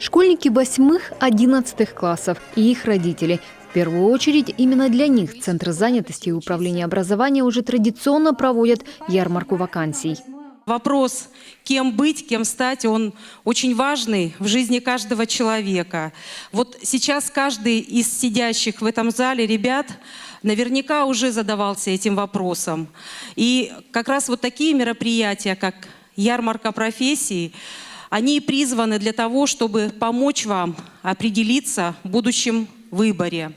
Школьники 8-11 классов и их родители. В первую очередь именно для них Центр занятости и управления образования уже традиционно проводят ярмарку вакансий. Вопрос, кем быть, кем стать, он очень важный в жизни каждого человека. Вот сейчас каждый из сидящих в этом зале ребят наверняка уже задавался этим вопросом. И как раз вот такие мероприятия, как ярмарка профессий, они призваны для того, чтобы помочь вам определиться в будущем выборе.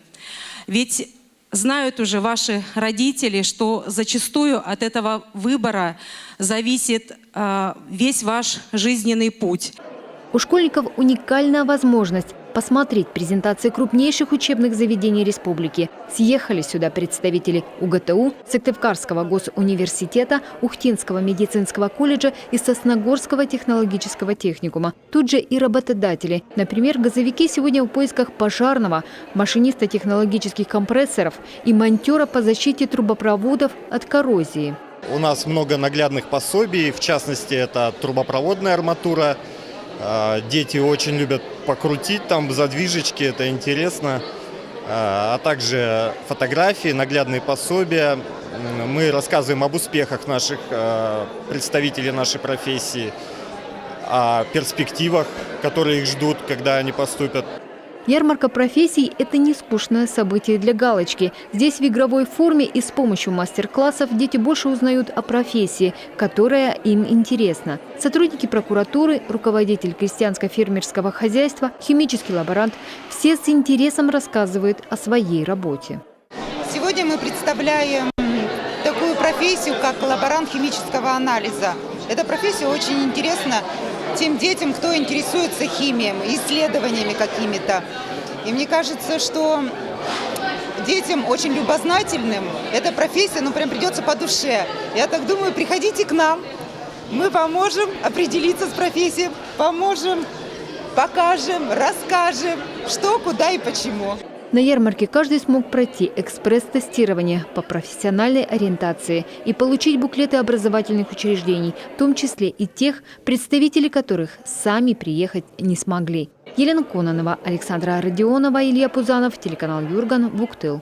Ведь знают уже ваши родители, что зачастую от этого выбора зависит весь ваш жизненный путь. У школьников уникальная возможность посмотреть презентации крупнейших учебных заведений республики. Съехали сюда представители УГТУ, Сыктывкарского госуниверситета, Ухтинского медицинского колледжа и Сосногорского технологического техникума. Тут же и работодатели. Например, газовики сегодня в поисках пожарного, машиниста технологических компрессоров и монтера по защите трубопроводов от коррозии. У нас много наглядных пособий, в частности, это трубопроводная арматура. Дети очень любят покрутить там задвижечки, это интересно. А также фотографии, наглядные пособия. Мы рассказываем об успехах наших представителей нашей профессии, о перспективах, которые их ждут, когда они поступят. Ярмарка профессий – это не скучное событие для галочки. Здесь в игровой форме и с помощью мастер-классов дети больше узнают о профессии, которая им интересна. Сотрудники прокуратуры, руководитель крестьянско-фермерского хозяйства, химический лаборант – все с интересом рассказывают о своей работе. Сегодня мы представляем такую профессию, как лаборант химического анализа. Эта профессия очень интересна тем детям, кто интересуется химией, исследованиями какими-то. И мне кажется, что детям очень любознательным эта профессия, прям придется по душе. Я так думаю, приходите к нам, мы поможем определиться с профессией, поможем, покажем, расскажем, что, куда и почему. На ярмарке каждый смог пройти экспресс-тестирование по профессиональной ориентации и получить буклеты образовательных учреждений, в том числе и тех, представители которых сами приехать не смогли. Елена Кононова, Александра Родионова, Илья Пузанов, телеканал Юрган, Вуктыл.